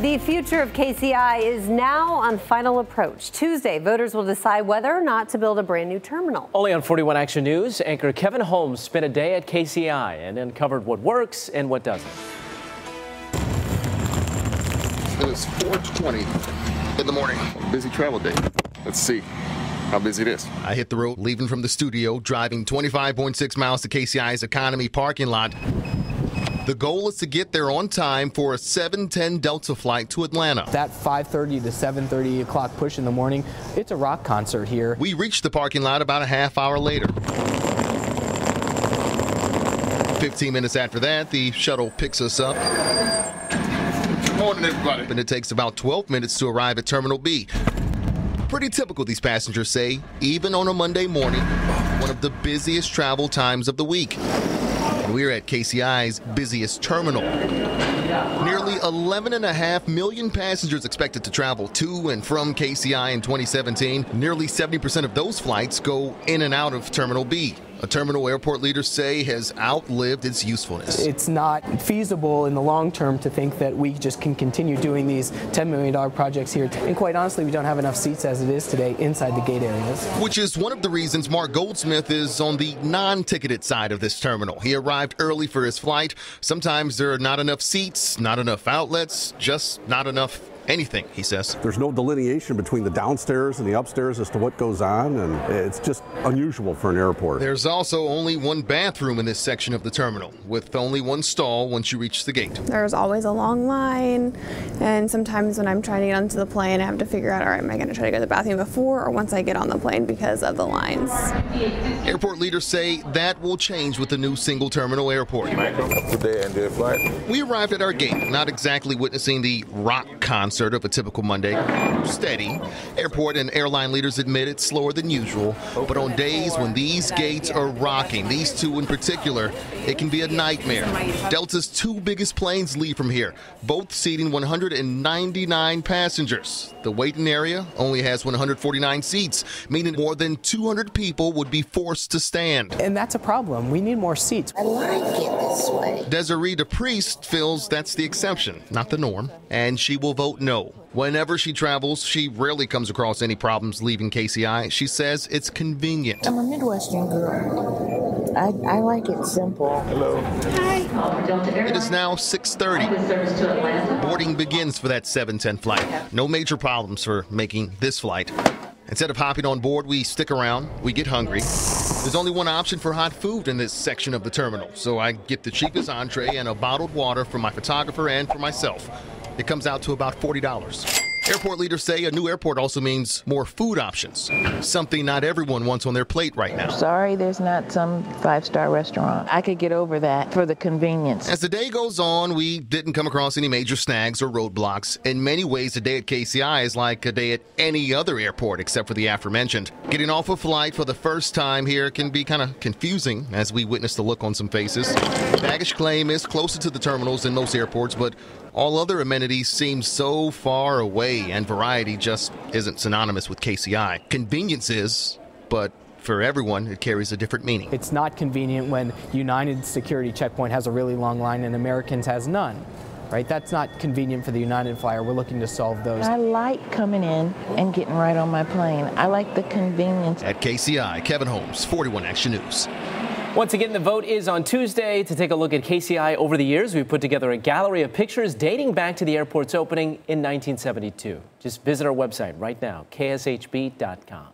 The future of KCI is now on final approach. Tuesday, voters will decide whether or not to build a brand new terminal. Only on 41 Action News, anchor Kevin Holmes spent a day at KCI and uncovered what works and what doesn't. It is 4:20 in the morning. Busy travel day. Let's see how busy it is. I hit the road leaving from the studio, driving 25.6 miles to KCI's Economy parking lot. The goal is to get there on time for a 7:10 Delta flight to Atlanta. That 5:30 to 7:30 o'clock push in the morning, it's a rock concert here. We reached the parking lot about a half hour later. 15 minutes after that, the shuttle picks us up. Good morning, everybody. And it takes about 12 minutes to arrive at Terminal B. Pretty typical, these passengers say, even on a Monday morning, one of the busiest travel times of the week. We're at KCI's busiest terminal. Nearly 11.5 million passengers expected to travel to and from KCI in 2017. Nearly 70% of those flights go in and out of Terminal B. A terminal airport leaders say has outlived its usefulness. It's not feasible in the long term to think that we just can continue doing these $10 million projects here. And quite honestly, we don't have enough seats as it is today inside the gate areas. Which is one of the reasons Mark Goldsmith is on the non-ticketed side of this terminal. He arrived early for his flight. Sometimes there are not enough seats, not enough outlets, just not enough anything, he says. There's no delineation between the downstairs and the upstairs as to what goes on, and it's just unusual for an airport. There's also only one bathroom in this section of the terminal, with only one stall once you reach the gate. There's always a long line, and sometimes when I'm trying to get onto the plane, I have to figure out, all right, am I going to try to go to the bathroom before or once I get on the plane because of the lines? Airport leaders say that will change with the new single terminal airport. We arrived at our gate, not exactly witnessing the rock concert of a typical Monday. Steady. Airport and airline leaders admit it's slower than usual, but on days when these gates are rocking, these two in particular, it can be a nightmare. Delta's two biggest planes leave from here, both seating 199 passengers. The waiting area only has 149 seats, meaning more than 200 people would be forced to stand. And that's a problem. We need more seats. I like it this way. Desiree DePriest feels that's the exception, not the norm, and she will vote no. Whenever she travels, she rarely comes across any problems leaving KCI. She says it's convenient. I'm a Midwestern girl. I like it simple. Hello. Hi. It is now 6:30. Boarding begins for that 7:10 flight. No major problems for making this flight. Instead of hopping on board, we stick around, we get hungry. There's only one option for hot food in this section of the terminal, so I get the cheapest entree and a bottled water for my photographer and for myself. It comes out to about $40. Airport leaders say a new airport also means more food options, something not everyone wants on their plate right now. Sorry, there's not some five-star restaurant. I could get over that for the convenience. As the day goes on, we didn't come across any major snags or roadblocks. In many ways, a day at KCI is like a day at any other airport except for the aforementioned. Getting off a flight for the first time here can be kind of confusing as we witness the look on some faces. Baggage claim is closer to the terminals than most airports, but all other amenities seem so far away, and variety just isn't synonymous with KCI. Convenience is, but for everyone, it carries a different meaning. It's not convenient when United security checkpoint has a really long line and Americans has none. Right? That's not convenient for the United flyer. We're looking to solve those. I like coming in and getting right on my plane. I like the convenience. At KCI, Kevin Holmes, 41 Action News. Once again, the vote is on Tuesday. To take a look at KCI over the years, we put together a gallery of pictures dating back to the airport's opening in 1972. Just visit our website right now, kshb.com.